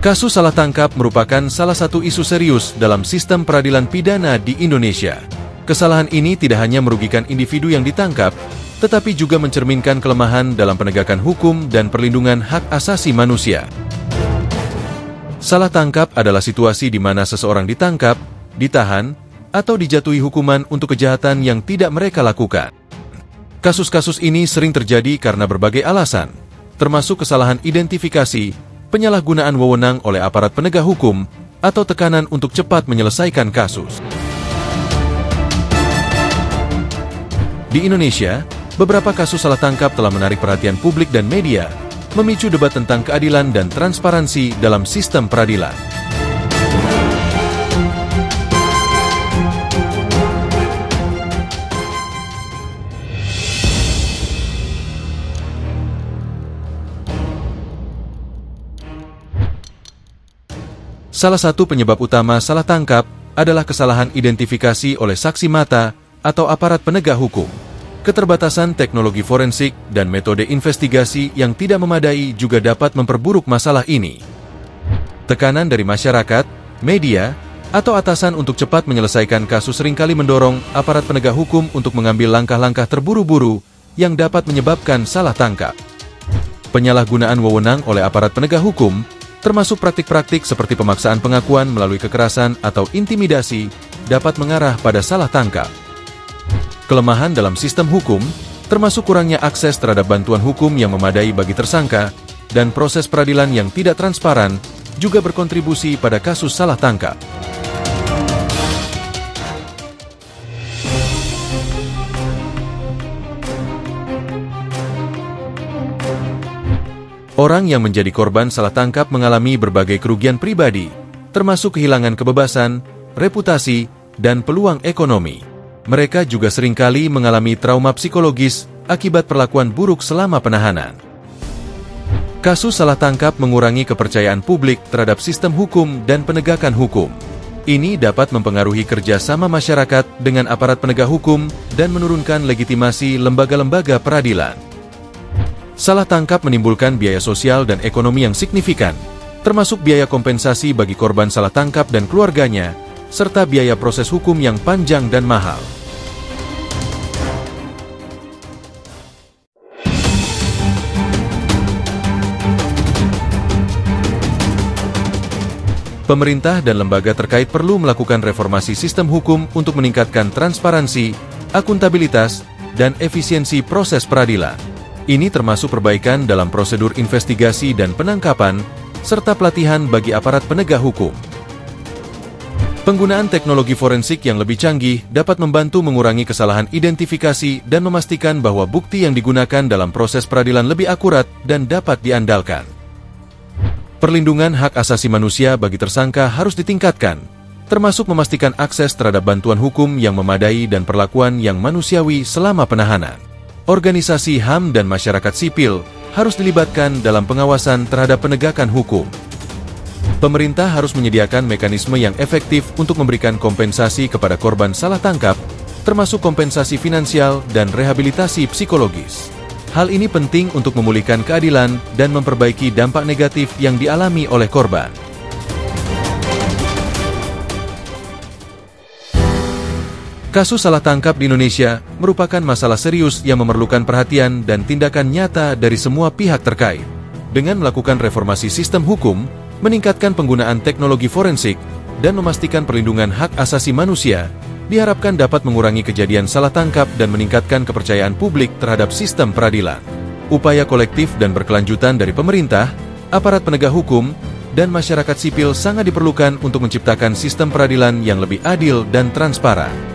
Kasus salah tangkap merupakan salah satu isu serius dalam sistem peradilan pidana di Indonesia. Kesalahan ini tidak hanya merugikan individu yang ditangkap, tetapi juga mencerminkan kelemahan dalam penegakan hukum dan perlindungan hak asasi manusia. Salah tangkap adalah situasi di mana seseorang ditangkap, ditahan, atau dijatuhi hukuman untuk kejahatan yang tidak mereka lakukan. Kasus-kasus ini sering terjadi karena berbagai alasan, termasuk kesalahan identifikasi, penyalahgunaan wewenang oleh aparat penegak hukum, atau tekanan untuk cepat menyelesaikan kasus. Di Indonesia, beberapa kasus salah tangkap telah menarik perhatian publik dan media, memicu debat tentang keadilan dan transparansi dalam sistem peradilan. Salah satu penyebab utama salah tangkap adalah kesalahan identifikasi oleh saksi mata atau aparat penegak hukum. Keterbatasan teknologi forensik dan metode investigasi yang tidak memadai juga dapat memperburuk masalah ini. Tekanan dari masyarakat, media, atau atasan untuk cepat menyelesaikan kasus seringkali mendorong aparat penegak hukum untuk mengambil langkah-langkah terburu-buru yang dapat menyebabkan salah tangkap. Penyalahgunaan wewenang oleh aparat penegak hukum, termasuk praktik-praktik seperti pemaksaan pengakuan melalui kekerasan atau intimidasi, dapat mengarah pada salah tangkap. Kelemahan dalam sistem hukum, termasuk kurangnya akses terhadap bantuan hukum yang memadai bagi tersangka, dan proses peradilan yang tidak transparan, juga berkontribusi pada kasus salah tangkap. Orang yang menjadi korban salah tangkap mengalami berbagai kerugian pribadi, termasuk kehilangan kebebasan, reputasi, dan peluang ekonomi. Mereka juga seringkali mengalami trauma psikologis akibat perlakuan buruk selama penahanan. Kasus salah tangkap mengurangi kepercayaan publik terhadap sistem hukum dan penegakan hukum. Ini dapat mempengaruhi kerjasama masyarakat dengan aparat penegak hukum dan menurunkan legitimasi lembaga-lembaga peradilan. Salah tangkap menimbulkan biaya sosial dan ekonomi yang signifikan, termasuk biaya kompensasi bagi korban salah tangkap dan keluarganya, serta biaya proses hukum yang panjang dan mahal. Pemerintah dan lembaga terkait perlu melakukan reformasi sistem hukum untuk meningkatkan transparansi, akuntabilitas, dan efisiensi proses peradilan. Ini termasuk perbaikan dalam prosedur investigasi dan penangkapan, serta pelatihan bagi aparat penegak hukum. Penggunaan teknologi forensik yang lebih canggih dapat membantu mengurangi kesalahan identifikasi dan memastikan bahwa bukti yang digunakan dalam proses peradilan lebih akurat dan dapat diandalkan. Perlindungan hak asasi manusia bagi tersangka harus ditingkatkan, termasuk memastikan akses terhadap bantuan hukum yang memadai dan perlakuan yang manusiawi selama penahanan. Organisasi HAM dan masyarakat sipil harus dilibatkan dalam pengawasan terhadap penegakan hukum. Pemerintah harus menyediakan mekanisme yang efektif untuk memberikan kompensasi kepada korban salah tangkap, termasuk kompensasi finansial dan rehabilitasi psikologis. Hal ini penting untuk memulihkan keadilan dan memperbaiki dampak negatif yang dialami oleh korban. Kasus salah tangkap di Indonesia merupakan masalah serius yang memerlukan perhatian dan tindakan nyata dari semua pihak terkait. Dengan melakukan reformasi sistem hukum, meningkatkan penggunaan teknologi forensik, dan memastikan perlindungan hak asasi manusia, diharapkan dapat mengurangi kejadian salah tangkap dan meningkatkan kepercayaan publik terhadap sistem peradilan. Upaya kolektif dan berkelanjutan dari pemerintah, aparat penegak hukum, dan masyarakat sipil sangat diperlukan untuk menciptakan sistem peradilan yang lebih adil dan transparan.